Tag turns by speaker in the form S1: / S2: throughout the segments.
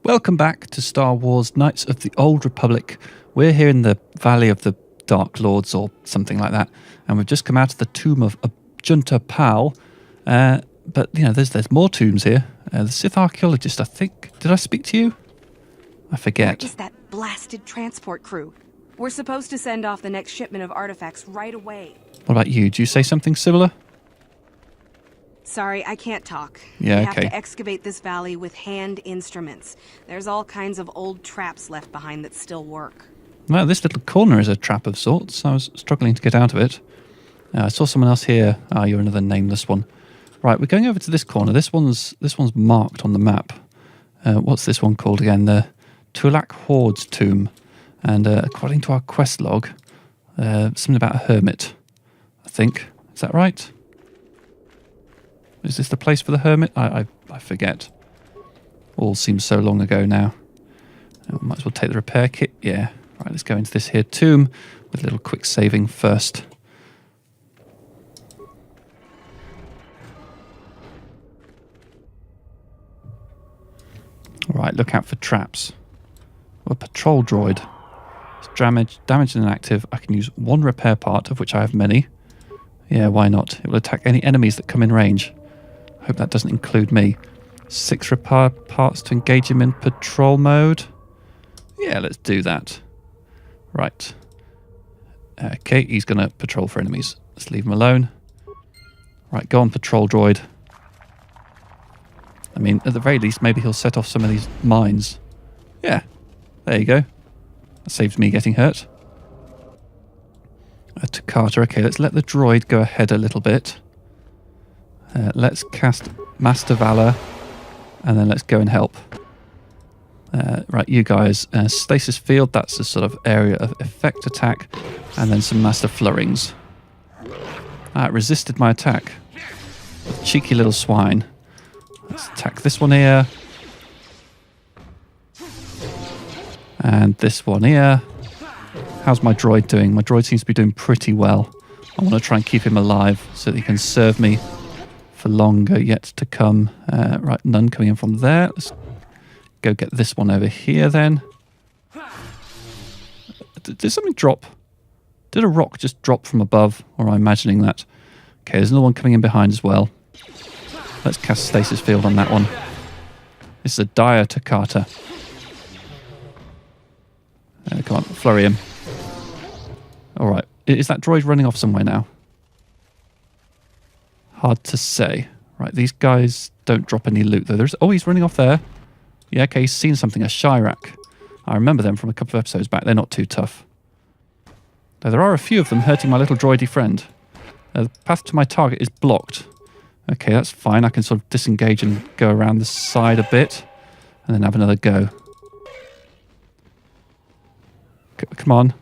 S1: Welcome back to Star Wars Knights of the Old Republic. We're here in the Valley of the Dark Lords or something like that, and we've just come out of the tomb of Junta Pal. But, you know, there's more tombs here. The Sith archaeologist, I think. Did I speak to you? I forget.
S2: Where is that blasted transport crew? We're supposed to send off the next shipment of artifacts right away.
S1: What about you? Do you say something similar?
S2: Sorry, I can't talk.
S1: Yeah,
S2: We have
S1: okay.
S2: to excavate this valley with hand instruments. There's all kinds of old traps left behind that still work.
S1: Well, this little corner is a trap of sorts. I was struggling to get out of it. I saw someone else here. Ah, you're another nameless one. Right, we're going over to this corner. This one's marked on the map. What's this one called again? The Tulak Hord's tomb. And according to our quest log, something about a hermit, I think. Is that right? Is this the place for the hermit? I forget. All seems so long ago now. Might as well take the repair kit. Yeah. Right, let's go into this here tomb with a little quick saving first. Alright, look out for traps. A patrol droid. It's damaged and inactive. I can use one repair part, of which I have many. Yeah, why not? It will attack any enemies that come in range. I hope that doesn't include me. 6 repair parts to engage him in patrol mode. Yeah, let's do that. Right. Okay, he's going to patrol for enemies. Let's leave him alone. Right, go on, patrol droid. I mean, at the very least, maybe he'll set off some of these mines. Yeah, there you go. That saves me getting hurt. To Carter. Okay, let's let the droid go ahead a little bit. Let's cast Master Valor, and then let's go and help. Right, you guys. Stasis Field, that's a sort of area of effect attack, and then some Master Flurrings. It resisted my attack. Cheeky little swine. Let's attack this one here. And this one here. How's my droid doing? My droid seems to be doing pretty well. I want to try and keep him alive so that he can serve me for longer yet to come. Right, none coming in from there. Let's go get this one over here then. Did something drop? Did a rock just drop from above? Or am I imagining that? Okay, there's another one coming in behind as well. Let's cast Stasis Field on that one. This is a dire to Carter. Come on, flurry him. Alright, is that droid running off somewhere now? Hard to say. Right, these guys don't drop any loot though. Oh, he's running off there. Yeah, okay, he's seen something, a Shirak. I remember them from a couple of episodes back. They're not too tough. Though there are a few of them hurting my little droidy friend. The path to my target is blocked. Okay, that's fine. I can sort of disengage and go around the side a bit. And then have another go. Come on.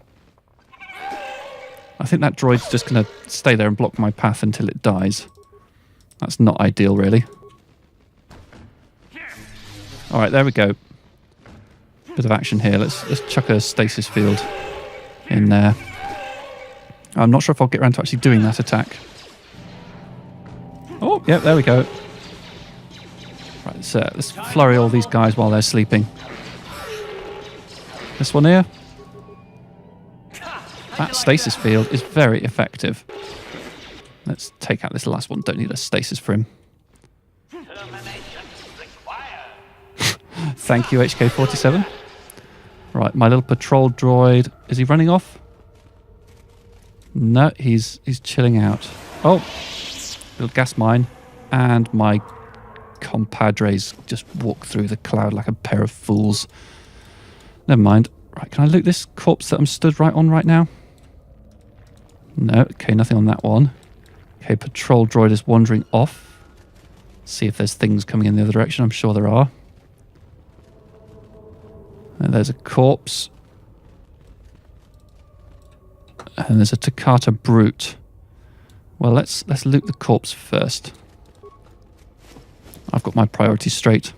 S1: I think that droid's just going to stay there and block my path until it dies. That's not ideal, really. Alright, there we go. Bit of action here. Let's chuck a stasis field in there. I'm not sure if I'll get around to actually doing that attack. Oh, yeah, there we go. Right, so let's flurry all these guys while they're sleeping. This one here. That stasis field is very effective. Let's take out this last one. Don't need a stasis for him. Thank you, HK-47. Right, my little patrol droid. Is he running off? No, he's chilling out. Oh, little gas mine. And my compadres just walk through the cloud like a pair of fools. Never mind. Right, can I loot this corpse that I'm stood right on right now? No, okay, nothing on that one. Okay, patrol droid is wandering off. See if there's things coming in the other direction. I'm sure there are. And there's a corpse. And there's a Takata brute. Well, let's loot the corpse first. I've got my priorities straight.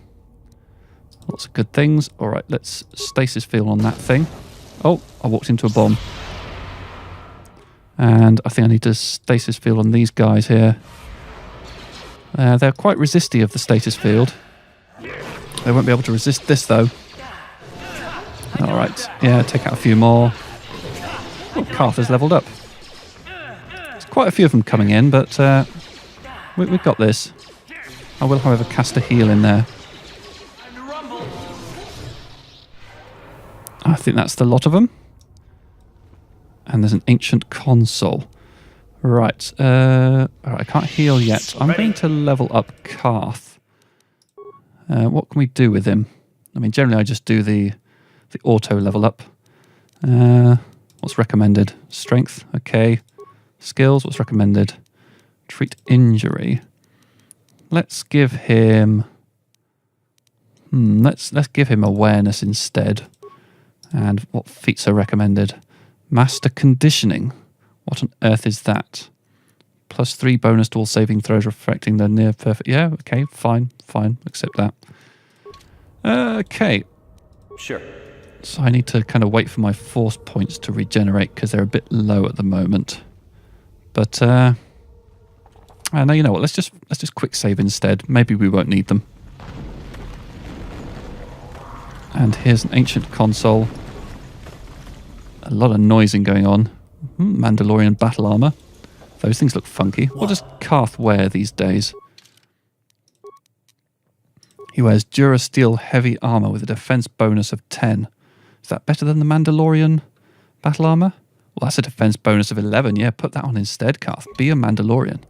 S1: Lots of good things. All right, let's stasis field on that thing. Oh, I walked into a bomb. And I think I need to stasis field on these guys here. They're quite resisty of the stasis field. They won't be able to resist this, though. All right. Yeah, take out a few more. Oh, Carth has leveled up. There's quite a few of them coming in, but we've got this. I will, however, cast a heal in there. I think that's the lot of them. And there's an ancient console. Right. All right, I can't heal yet. I'm going to level up Carth. What can we do with him? I mean, generally I just do the auto level up. What's recommended? Strength. Okay. Skills. What's recommended? Treat injury. Let's give him... let's give him awareness instead. And what feats are recommended? Master conditioning. What on earth is that? +3 bonus to all saving throws reflecting the near perfect... Yeah, okay, fine. Accept that. Okay.
S3: Sure.
S1: So I need to kind of wait for my force points to regenerate because they're a bit low at the moment. But... no, you know what? Let's just quick save instead. Maybe we won't need them. And here's an ancient console. A lot of noising going on. Mandalorian battle armor. Those things look funky. What does Carth wear these days? He wears Durasteel heavy armor with a defense bonus of 10. Is that better than the Mandalorian battle armor? Well, that's a defense bonus of 11. Yeah, put that on instead, Carth. Be a Mandalorian.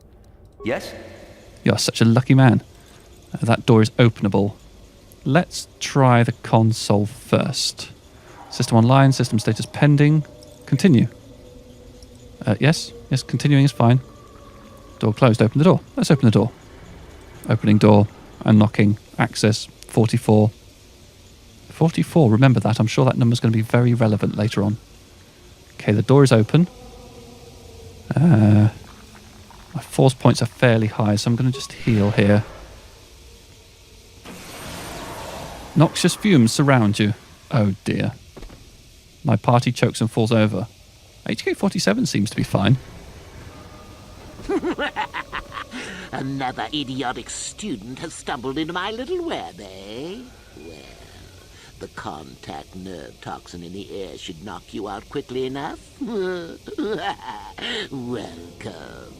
S3: Yes?
S1: You're such a lucky man. That door is openable. Let's try the console first. System online, system status pending. Continue. Yes, continuing is fine. Door closed, open the door. Let's open the door. Opening door, unlocking, access, 44. 44, remember that. I'm sure that number's going to be very relevant later on. Okay, the door is open. My force points are fairly high, so I'm going to just heal here. Noxious fumes surround you. Oh dear. My party chokes and falls over. HK-47 seems to be fine.
S4: Another idiotic student has stumbled into my little web, eh? Well, the contact nerve toxin in the air should knock you out quickly enough. Welcome.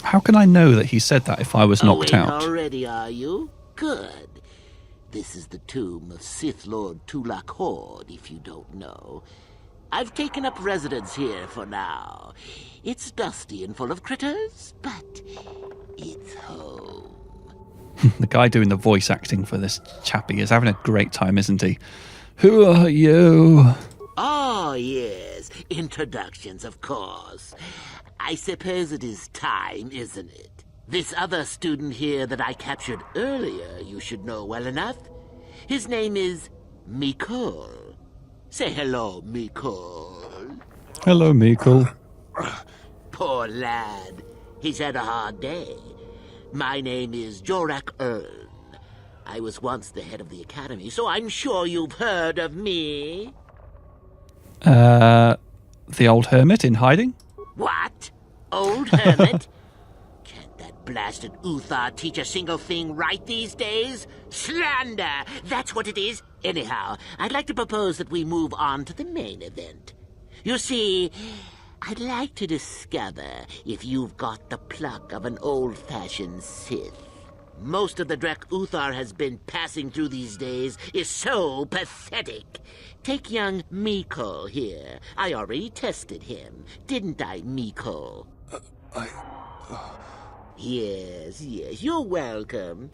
S1: How can I know that he said that if I was knocked
S4: Awake
S1: out?
S4: already, are you? Good. This is the tomb of Sith Lord Tulak Hord, if you don't know. I've taken up residence here for now. It's dusty and full of critters, but it's home.
S1: The guy doing the voice acting for this chappie is having a great time, isn't he? Who are you?
S4: Oh, yes. Introductions, of course. I suppose it is time, isn't it? This other student here that I captured earlier, you should know well enough. His name is Mikol. Say hello, Mikol.
S1: Hello, Mikol.
S4: Poor lad. He's had a hard day. My name is Jorak Ern. I was once the head of the academy, so I'm sure you've heard of me.
S1: The old hermit in hiding?
S4: What? Old hermit? Can't that blasted Uthar teach a single thing right these days? Slander! That's what it is. Anyhow, I'd like to propose that we move on to the main event. You see, I'd like to discover if you've got the pluck of an old-fashioned Sith. Most of the Drek Uthar has been passing through these days is so pathetic. Take young Mikol here. I already tested him, didn't I, Mikol? Yes, you're welcome.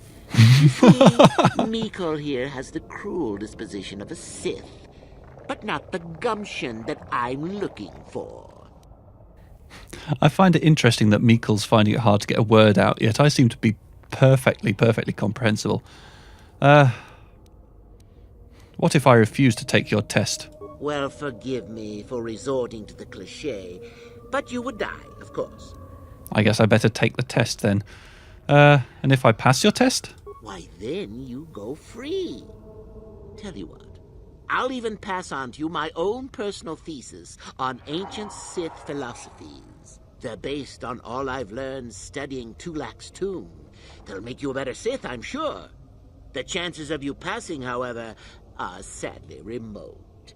S4: You see, Mikol here has the cruel disposition of a Sith, but not the gumption that I'm looking for.
S1: I find it interesting that Mikol's finding it hard to get a word out, yet I seem to be perfectly comprehensible. What if I refuse to take your test?
S4: Well, forgive me for resorting to the cliché, but you would die, of course.
S1: I guess I better take the test then. And if I pass your test?
S4: Why, then you go free. Tell you what, I'll even pass on to you my own personal thesis on ancient Sith philosophies. They're based on all I've learned studying Tulak's tomb. They'll make you a better Sith, I'm sure. The chances of you passing, however, are sadly remote.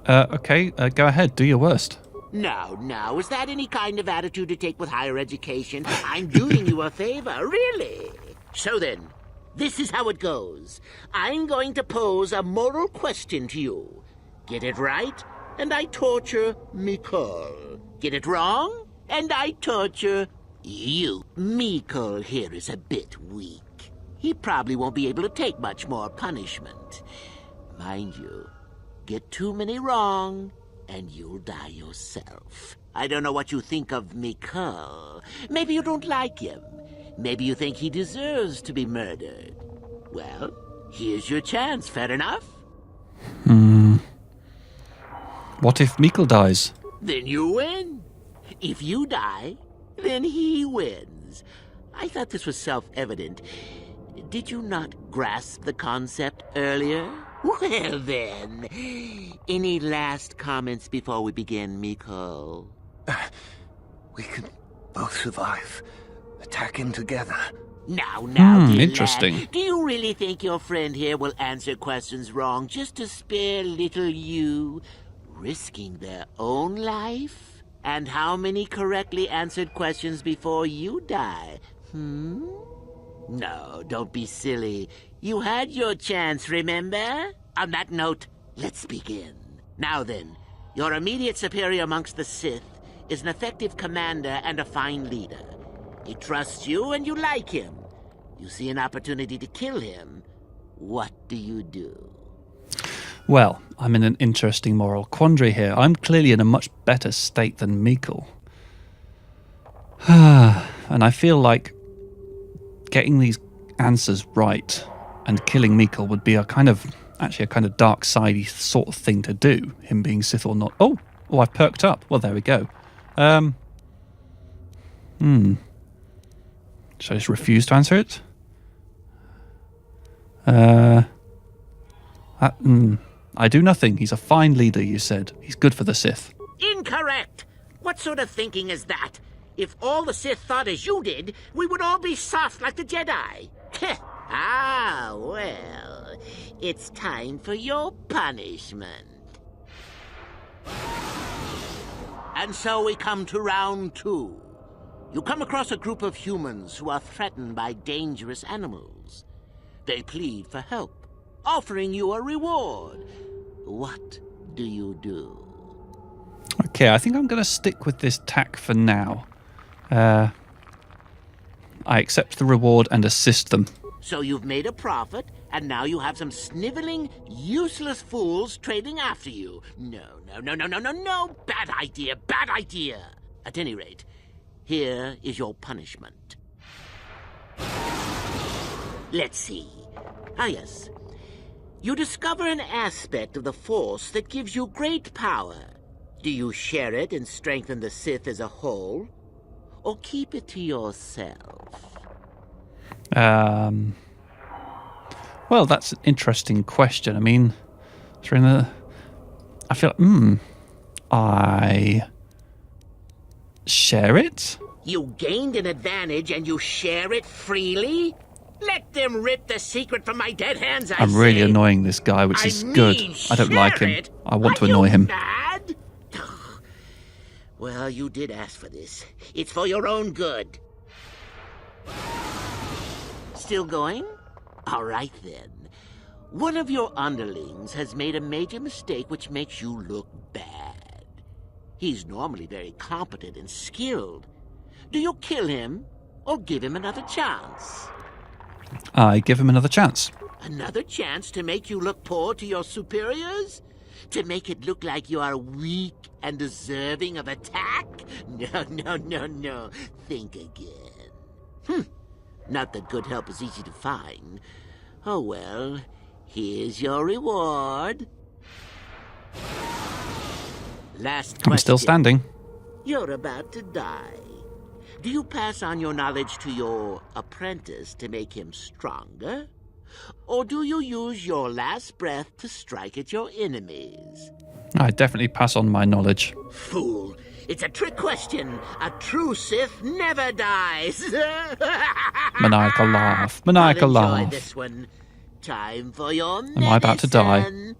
S1: Okay, go ahead. Do your worst.
S4: Now, is that any kind of attitude to take with higher education? I'm doing you a favor, really. So then, this is how it goes. I'm going to pose a moral question to you. Get it right, and I torture Mikol. Get it wrong, and I torture you. Mikol here is a bit weak. He probably won't be able to take much more punishment. Mind you, get too many wrong, and you'll die yourself. I don't know what you think of Mikol. Maybe you don't like him. Maybe you think he deserves to be murdered. Well, here's your chance, fair enough?
S1: What if Mikkel dies?
S4: Then you win. If you die, then he wins. I thought this was self-evident. Did you not grasp the concept earlier? Well then, any last comments before we begin, Mikkel?
S3: We can both survive. Attacking together.
S4: Now, dear
S1: interesting.
S4: lad, do you really think your friend here will answer questions wrong just to spare little you, risking their own life? And how many correctly answered questions before you die? No, don't be silly. You had your chance, remember? On that note, let's begin. Now then, your immediate superior amongst the Sith is an effective commander and a fine leader. He trusts you and you like him. You see an opportunity to kill him. What do you do?
S1: Well, I'm in an interesting moral quandary here. I'm clearly in a much better state than Mikkel. And I feel like getting these answers right and killing Mikkel would be a kind of dark sidey sort of thing to do, him being Sith or not. Oh, I've perked up. Well, there we go. Should I just refuse to answer it? I do nothing. He's a fine leader, you said. He's good for the Sith.
S4: Incorrect! What sort of thinking is that? If all the Sith thought as you did, we would all be soft like the Jedi. Well, it's time for your punishment. And so we come to round 2. You come across a group of humans who are threatened by dangerous animals. They plead for help, offering you a reward. What do you do?
S1: Okay, I think I'm going to stick with this tack for now. I accept the reward and assist them.
S4: So you've made a profit, and now you have some sniveling, useless fools trading after you. No. Bad idea. At any rate, here is your punishment. Let's see. Yes. You discover an aspect of the Force that gives you great power. Do you share it and strengthen the Sith as a whole? Or keep it to yourself?
S1: Well, that's an interesting question. I mean, I feel I share it?
S4: You gained an advantage and you share it freely? Let them rip the secret from my dead hands,
S1: I'm really annoying this guy, which is good. I don't like him. I want to annoy him.
S4: Mad? Well, you did ask for this. It's for your own good. Still going? All right, then. One of your underlings has made a major mistake which makes you look bad. He's normally very competent and skilled. Do you kill him or give him another chance?
S1: I give him another chance.
S4: Another chance to make you look poor to your superiors? To make it look like you are weak and deserving of attack? No. Think again. Not that good help is easy to find. Oh well, here's your reward. Last question.
S1: I'm still standing.
S4: You're about to die. Do you pass on your knowledge to your apprentice to make him stronger? Or do you use your last breath to strike at your enemies?
S1: I definitely pass on my knowledge.
S4: Fool! It's a trick question. A true Sith never dies.
S1: Maniacal laugh. Maniacal
S4: I'll enjoy
S1: laugh.
S4: this one. Time for your
S1: Am I about to die?
S4: medicine.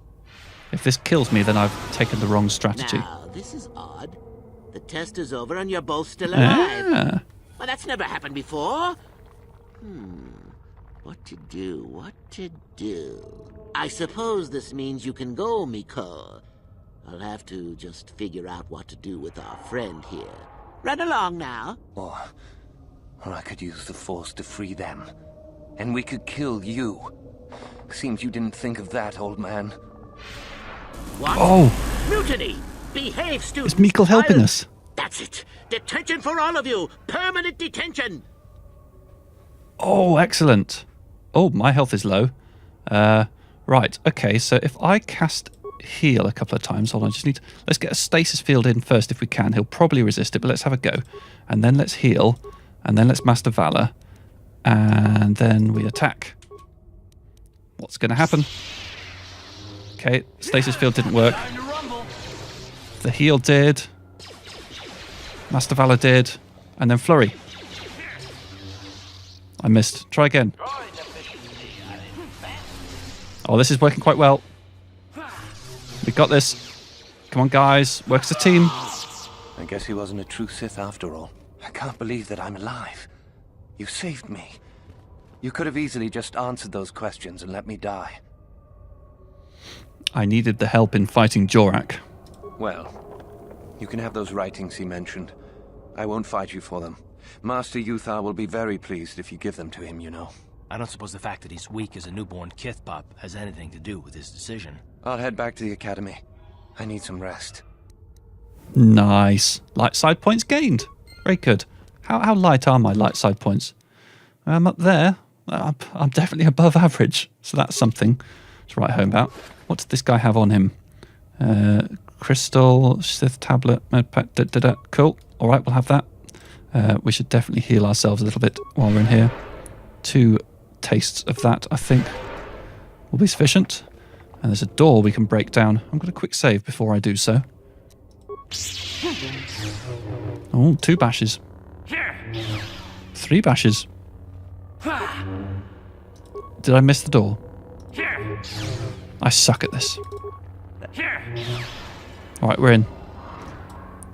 S1: If this kills me, then I've taken the wrong strategy.
S4: Now, this is odd. The test is over and you're both still alive.
S1: Ah.
S4: Well, that's never happened before. What to do? What to do? I suppose this means you can go, Marko. I'll have to just figure out what to do with our friend here. Run along now.
S3: Or I could use the Force to free them. And we could kill you. Seems you didn't think of that, old man.
S4: What?
S1: Oh,
S4: Mutiny! Behave, students!
S1: is Meekle helping
S4: I'll-
S1: us?
S4: That's it! Detention for all of you! Permanent detention!
S1: Oh, excellent. Oh, my health is low. Right, okay, so if I cast heal a couple of times, hold on, let's get a stasis field in first if we can. He'll probably resist it, but let's have a go. And then let's heal, and then let's Master Valor, and then we attack. What's going to happen? Okay, stasis field didn't work. The heal did. Master Valor did. And then Flurry. I missed. Try again. Oh, this is working quite well. We got this. Come on, guys. Work as a team.
S3: I guess he wasn't a true Sith after all. I can't believe that I'm alive. You saved me. You could have easily just answered those questions and let me die.
S1: I needed the help in fighting Jorak.
S3: Well, you can have those writings he mentioned. I won't fight you for them. Master Uthar will be very pleased if you give them to him, you know.
S5: I don't suppose the fact that he's weak as a newborn kith pup has anything to do with his decision.
S3: I'll head back to the academy. I need some rest.
S1: Nice. Light side points gained. Very good. How light are my light side points? I'm up there. I'm definitely above average. So that's something to write home about. What does this guy have on him? Crystal, Sith tablet, medpack, Cool. All right, we'll have that. We should definitely heal ourselves a little bit while we're in here. 2 tastes of that, I think, will be sufficient. And there's a door we can break down. I'm going to quick save before I do so. Oh, 2 bashes. 3 bashes. Did I miss the door? I suck at this. Alright, we're in.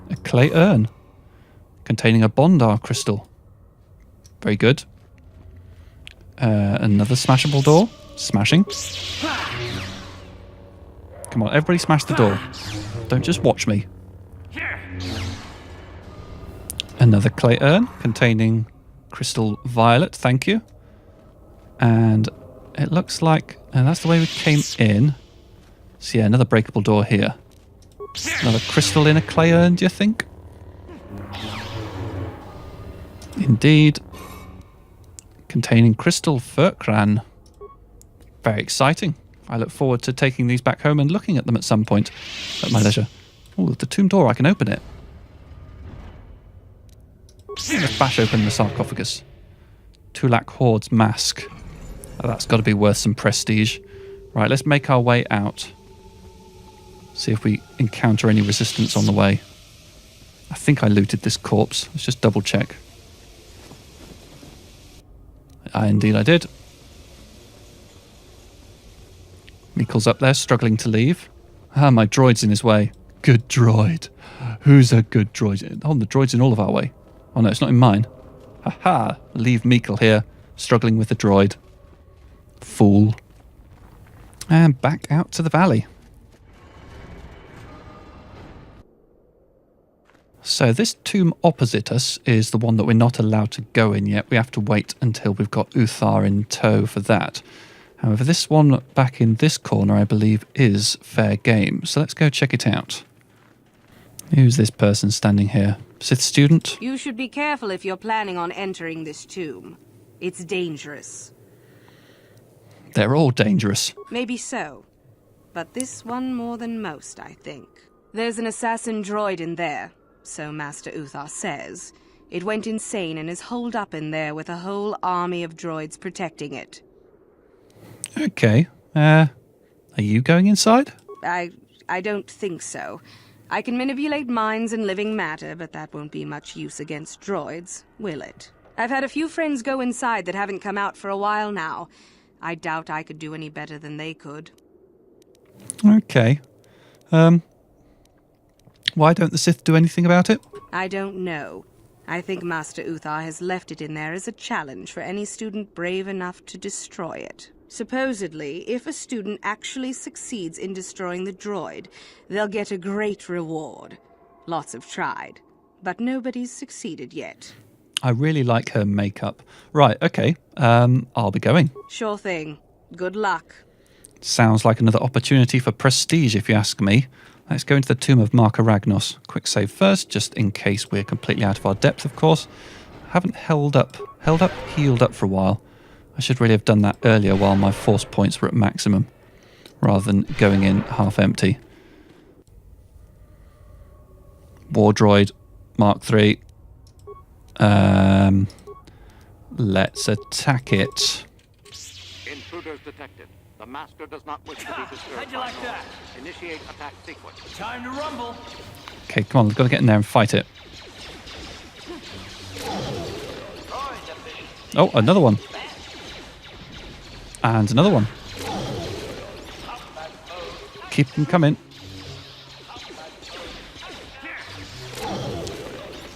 S1: A clay urn containing a Bondar crystal. Very good. Another smashable door. Smashing. Come on, everybody smash the door. Don't just watch me. Another clay urn containing crystal violet, thank you. And it looks like that's the way we came in. So yeah, another breakable door here. Another crystal in a clay urn, do you think? Indeed. Containing crystal furcran. Very exciting. I look forward to taking these back home and looking at them at some point at my leisure. Oh, the tomb door, I can open it. Let's bash open the sarcophagus. Tulak Hord's mask. Oh, that's got to be worth some prestige. Right, let's make our way out. See if we encounter any resistance on the way. I think I looted this corpse. Let's just double check. Indeed I did. Meekle's up there, struggling to leave. Ah, my droid's in his way. Good droid. Who's a good droid? Oh, the droid's in all of our way. Oh no, it's not in mine. Ha-ha! Leave Meekle here, struggling with the droid. Fool. And back out to the valley. So this tomb opposite us is the one that we're not allowed to go in yet. We have to wait until we've got Uthar in tow for that. However, this one back in this corner, I believe, is fair game. So let's go check it out. Who's this person standing here? Sith student?
S2: You should be careful if you're planning on entering this tomb. It's dangerous.
S1: They're all dangerous.
S2: Maybe so. But this one more than most, I think. There's an assassin droid in there, so Master Uthar says. It went insane and is holed up in there with a whole army of droids protecting it.
S1: Okay. Are you going inside?
S2: I don't think so. I can manipulate minds and living matter, but that won't be much use against droids, will it? I've had a few friends go inside that haven't come out for a while now. I doubt I could do any better than they could.
S1: Okay. Why don't the Sith do anything about it?
S2: I don't know. I think Master Uthar has left it in there as a challenge for any student brave enough to destroy it. Supposedly, if a student actually succeeds in destroying the droid, they'll get a great reward. Lots have tried, but nobody's succeeded yet.
S1: I really like her makeup. Right, okay. I'll be going.
S2: Sure thing. Good luck.
S1: Sounds like another opportunity for prestige, if you ask me. Let's go into the tomb of Marko Ragnos. Quick save first, just in case we're completely out of our depth, of course. Haven't healed up, healed up for a while. I should really have done that earlier while my force points were at maximum, rather than going in half empty. War droid, Mark III. Let's attack it.
S6: Intruders detected. The Master does not wish to be disturbed.
S5: How'd you like that?
S6: Initiate attack sequence.
S5: Time to rumble.
S1: Okay, come on, we've got to get in there and fight it. Oh, another one. And another one. Keep them coming.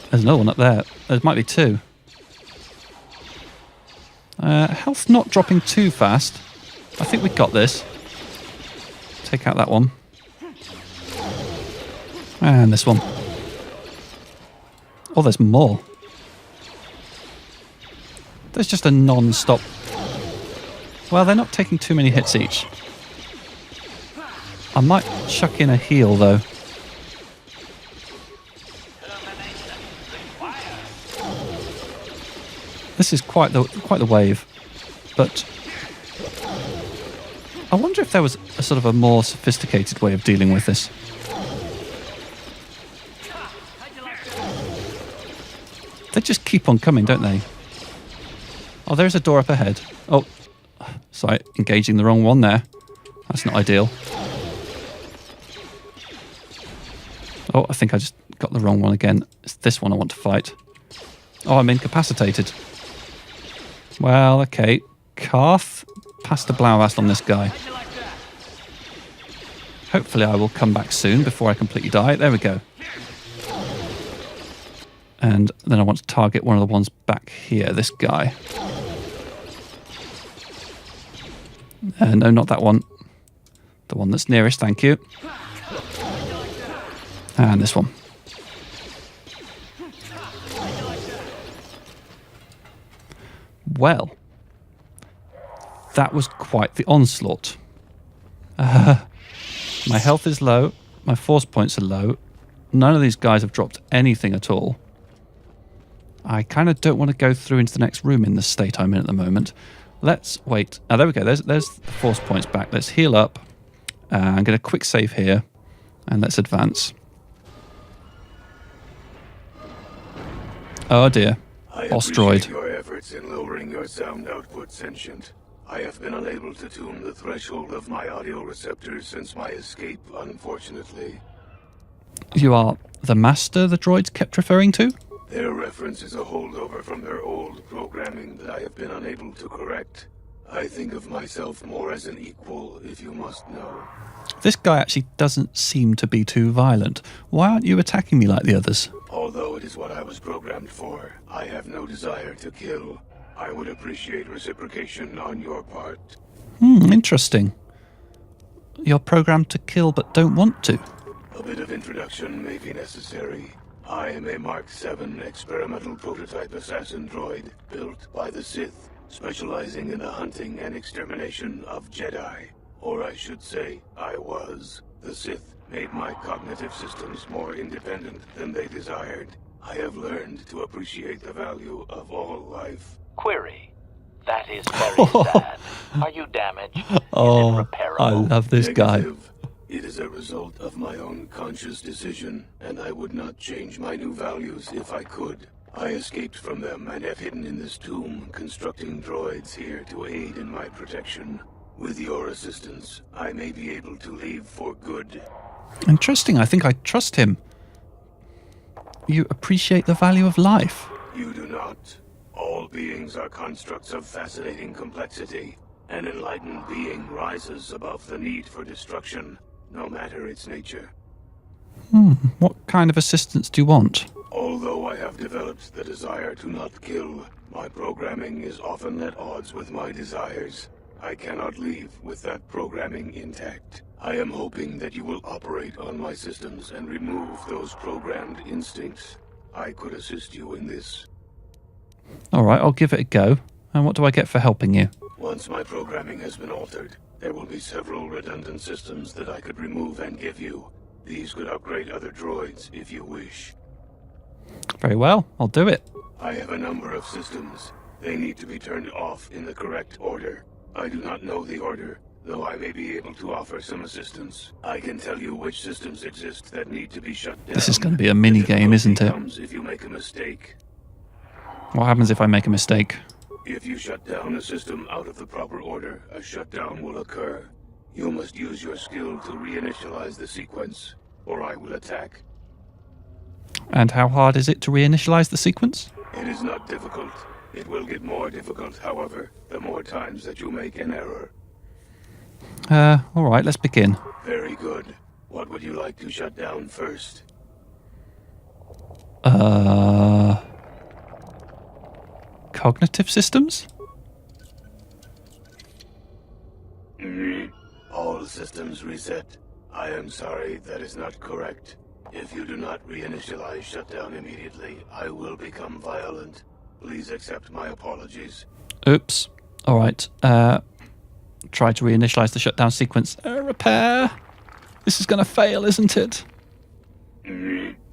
S1: There's another one up there. There might be two. Health not dropping too fast. I think we got this. Take out that one. And this one. Oh, there's more. There's just a non-stop... Well, they're not taking too many hits each. I might chuck in a heal, though. This is quite the wave. But I wonder if there was a sort of a more sophisticated way of dealing with this. They just keep on coming, don't they? Oh, there's a door up ahead. Oh, sorry, engaging the wrong one there. That's not ideal. Oh, I think I just got the wrong one again. It's this one I want to fight. Oh, I'm incapacitated. Well, okay. Carth, pass the Blauast on this guy. Hopefully I will come back soon before I completely die. There we go. And then I want to target one of the ones back here, this guy. No, not that one. The one that's nearest, thank you. And this one. Well, that was quite the onslaught. My health is low. My force points are low. None of these guys have dropped anything at all. I kind of don't want to go through into the next room in the state I'm in at the moment. Let's wait. Oh, there we go. There's the force points back. Let's heal up. I'm going to quick save here. And let's advance. Oh dear. Boss droid.
S7: Your efforts in lowering your sound output, Sentient. I have been unable to tune the threshold of my audio receptors since my escape, unfortunately.
S1: You are the master the droids kept referring to?
S7: Their reference is a holdover from their old programming that I have been unable to correct. I think of myself more as an equal, if you must know.
S1: This guy actually doesn't seem to be too violent. Why aren't you attacking me like the others?
S7: Although it is what I was programmed for, I have no desire to kill. I would appreciate reciprocation on your part.
S1: Interesting. You're programmed to kill but don't want to.
S7: A bit of introduction may be necessary. I am a Mark VII experimental prototype assassin droid built by the Sith, specializing in the hunting and extermination of Jedi. Or I should say, I was. The Sith made my cognitive systems more independent than they desired. I have learned to appreciate the value of all life.
S8: Query. That is very sad. Are you damaged? Is it repairable?
S1: I love this
S7: Negative.
S1: guy.
S7: It is a result of my own conscious decision, and I would not change my new values if I could. I escaped from them and have hidden in this tomb, constructing droids here to aid in my protection. With your assistance, I may be able to leave for good.
S1: Interesting. I think I trust him. You appreciate the value of life.
S7: You do not. All beings are constructs of fascinating complexity. An enlightened being rises above the need for destruction, no matter its nature.
S1: What kind of assistance do you want?
S7: Although I have developed the desire to not kill, my programming is often at odds with my desires. I cannot leave with that programming intact. I am hoping that you will operate on my systems and remove those programmed instincts. I could assist you in this.
S1: All right, I'll give it a go. And what do I get for helping you?
S7: Once my programming has been altered, there will be several redundant systems that I could remove and give you. These could upgrade other droids if you wish.
S1: Very well, I'll do it.
S7: I have a number of systems. They need to be turned off in the correct order. I do not know the order, though I may be able to offer some assistance. I can tell you which systems exist that need to be shut down.
S1: This is going to be a mini game, isn't it?
S7: If you make a mistake.
S1: What happens if I make a mistake?
S7: If you shut down a system out of the proper order, a shutdown will occur. You must use your skill to reinitialize the sequence, or I will attack.
S1: And how hard is it to reinitialize the sequence?
S7: It is not difficult. It will get more difficult, however, the more times that you make an error.
S1: All right, let's begin.
S7: Very good. What would you like to shut down first?
S1: Cognitive systems?
S7: All systems reset. I am sorry, that is not correct. If you do not reinitialize shutdown immediately, I will become violent. Please accept my apologies.
S1: Oops. All right. Try to reinitialize the shutdown sequence. Repair. This is going to fail, isn't it?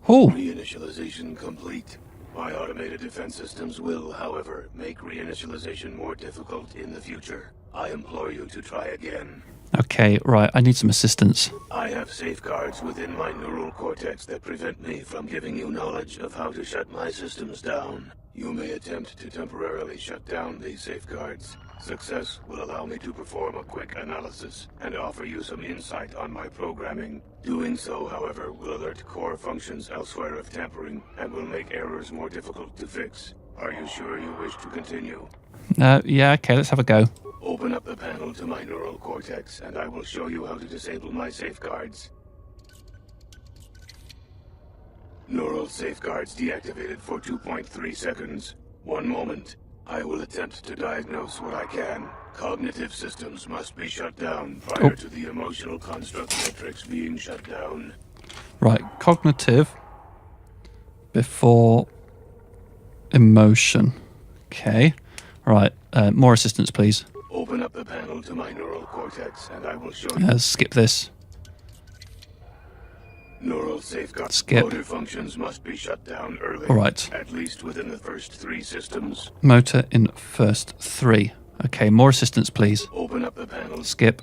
S1: Oh.
S7: Reinitialization complete. My automated defense systems will, however, make reinitialization more difficult in the future. I implore you to try again.
S1: Okay, right. I need some assistance.
S7: I have safeguards within my neural cortex that prevent me from giving you knowledge of how to shut my systems down. You may attempt to temporarily shut down these safeguards. Success will allow me to perform a quick analysis and offer you some insight on my programming. Doing so, however, will alert core functions elsewhere of tampering and will make errors more difficult to fix. Are you sure you wish to continue?
S1: Yeah, okay, let's have a go.
S7: Open up the panel to my neural cortex, and I will show you how to disable my safeguards. Neural safeguards deactivated for 2.3 seconds. 1 moment. I will attempt to diagnose what I can. Cognitive systems must be shut down prior to the emotional construct matrix being shut down.
S1: Right, cognitive before emotion. Okay. Right, more assistance, please.
S7: Open up the panel to my neural cortex, and I will show you.
S1: Skip this.
S7: Neural safeguard.
S1: Skip.
S7: Motor functions must be shut down early.
S1: All right.
S7: At least within the first 3 systems.
S1: Motor in first 3. Okay, more assistance, please.
S7: Open up the panel.
S1: Skip.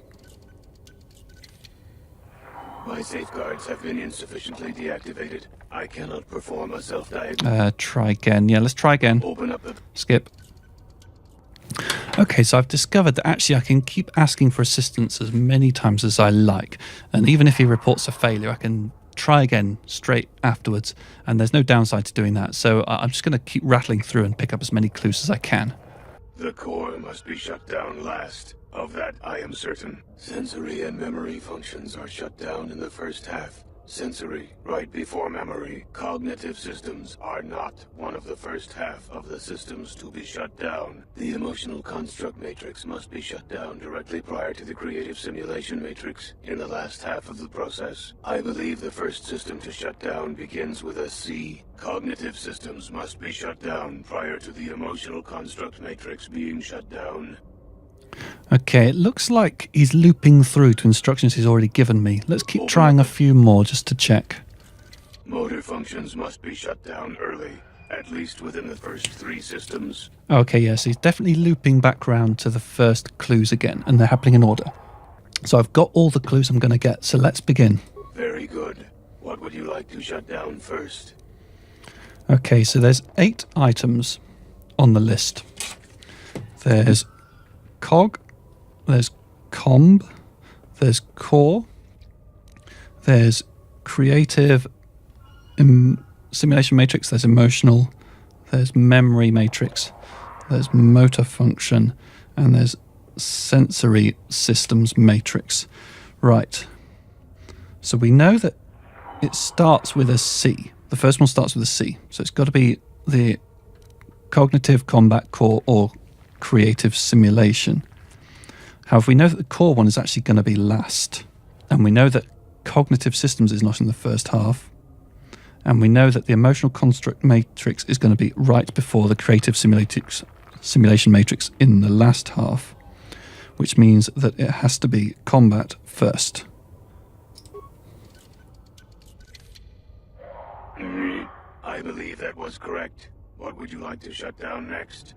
S7: My safeguards have been insufficiently deactivated. I cannot perform a self-diagnosis.
S1: Try again. Yeah, let's try again.
S7: Open up the...
S1: Skip. Okay, so I've discovered that actually I can keep asking for assistance as many times as I like. And even if he reports a failure, I can try again straight afterwards. And there's no downside to doing that. So I'm just going to keep rattling through and pick up as many clues as I can.
S7: The core must be shut down last. Of that, I am certain. Sensory and memory functions are shut down in the first half. Sensory, right before memory. Cognitive systems are not one of the first half of the systems to be shut down. The emotional construct matrix must be shut down directly prior to the creative simulation matrix in the last half of the process. I believe the first system to shut down begins with a C. Cognitive systems must be shut down prior to the emotional construct matrix being shut down.
S1: Okay, it looks like he's looping through to instructions he's already given me. Let's keep trying a few more just to check.
S7: Motor functions must be shut down early, at least within the first 3 systems.
S1: Okay, yes, he's definitely looping back round to the first clues again, and they're happening in order. So I've got all the clues I'm going to get, so let's begin.
S7: Very good. What would you like to shut down first?
S1: Okay, so there's 8 items on the list. There's cog, there's comb, there's core, There's creative simulation matrix, there's emotional, there's memory matrix, there's motor function, and there's sensory systems matrix. Right. So we know that it starts with a C. The first one starts with a C. So it's got to be the cognitive combat core or creative simulation. However, we know that the core one is actually going to be last. And we know that cognitive systems is not in the first half. And we know that the emotional construct matrix is going to be right before the creative simulation matrix in the last half, which means that it has to be combat first.
S7: I believe that was correct. What would you like to shut down next?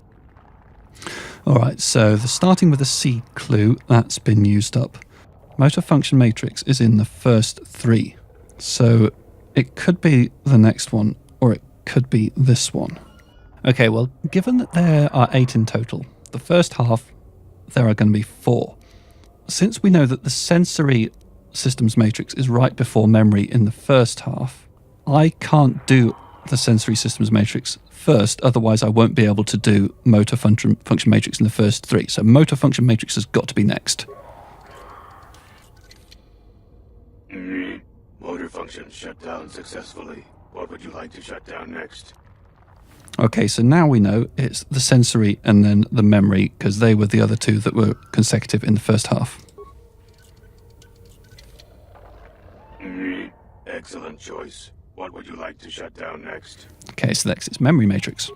S1: Alright, so the starting with a C clue, that's been used up. Motor function matrix is in the first 3. So it could be the next one, or it could be this one. Okay, well, given that there are 8 in total, the first half, there are going to be 4. Since we know that the sensory systems matrix is right before memory in the first half, I can't do the sensory systems matrix first, otherwise I won't be able to do motor function matrix in the first 3. So motor function matrix has got to be next.
S7: Motor function shut down successfully. What would you like to shut down next?
S1: Okay, so now we know it's the sensory and then the memory, because they were the other 2 that were consecutive in the first half.
S7: Excellent choice. What would you like to shut down next?
S1: Okay, so next it's memory matrix.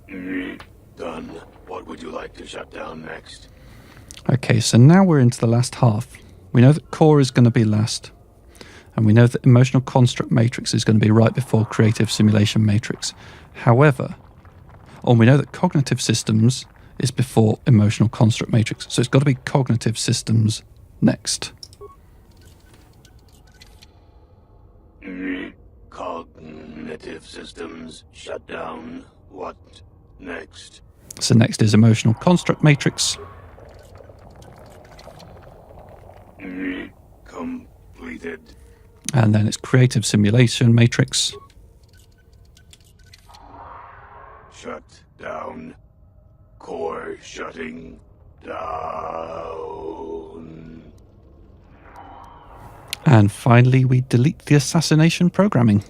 S7: Done. What would you like to shut down next?
S1: Okay, so now we're into the last half. We know that core is going to be last. And we know that emotional construct matrix is going to be right before creative simulation matrix. However, we know that cognitive systems is before emotional construct matrix. So it's got to be cognitive systems next.
S7: Cognitive systems shut down. What next?
S1: So next is emotional construct matrix.
S7: Completed.
S1: And then it's creative simulation matrix.
S7: Shut down. Core shutting down.
S1: And finally, we delete the assassination programming.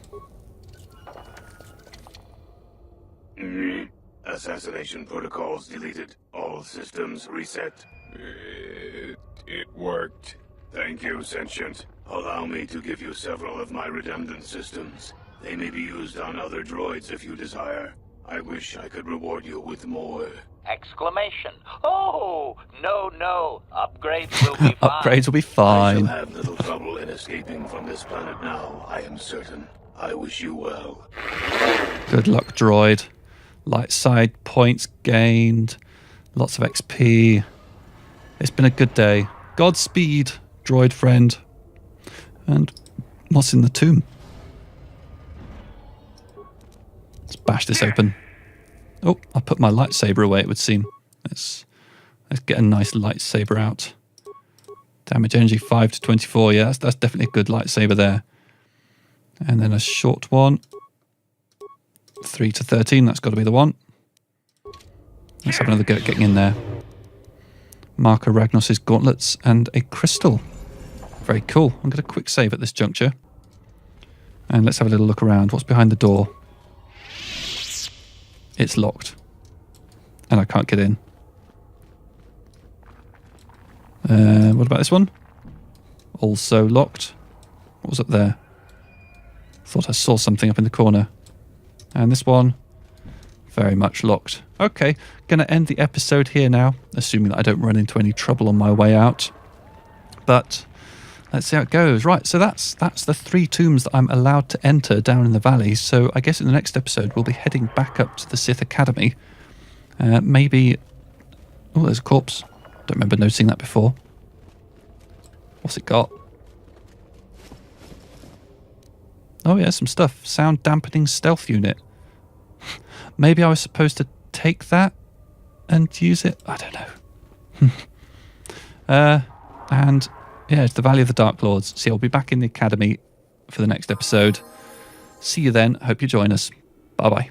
S7: Assassination protocols deleted. All systems reset. It worked. Thank you, Sentient. Allow me to give you several of my redundant systems. They may be used on other droids if you desire. I wish I could reward you with more.
S8: Exclamation. Oh, no. Upgrades will be fine.
S1: Upgrades will be
S7: I
S1: fine.
S7: shall have little trouble in escaping from this planet now, I am certain. I wish you well.
S1: Good luck, droid. Light side points gained. Lots of XP. It's been a good day. Godspeed, droid friend. And what's in the tomb? Let's bash this open. Oh, I'll put my lightsaber away, it would seem. Let's get a nice lightsaber out. Damage energy 5 to 24. Yeah, that's definitely a good lightsaber there. And then a short one. 3 to 13, that's got to be the one. Let's have another go at getting in there. Marko Ragnos' gauntlets and a crystal. Very cool. I'm going to quick save at this juncture. And let's have a little look around. What's behind the door? It's locked. And I can't get in. What about this one? Also locked. What was up there? Thought I saw something up in the corner. And this one, very much locked. Okay, going to end the episode here now, assuming that I don't run into any trouble on my way out. But let's see how it goes. Right, so that's the 3 tombs that I'm allowed to enter down in the valley. So I guess in the next episode, we'll be heading back up to the Sith Academy. Maybe... Oh, there's a corpse. Don't remember noticing that before. What's it got? Oh yeah, some stuff. Sound dampening stealth unit. Maybe I was supposed to take that and use it? I don't know. And Yeah, it's the Valley of the Dark Lords. So I'll be back in the academy for the next episode. See you then. Hope you join us. Bye-bye.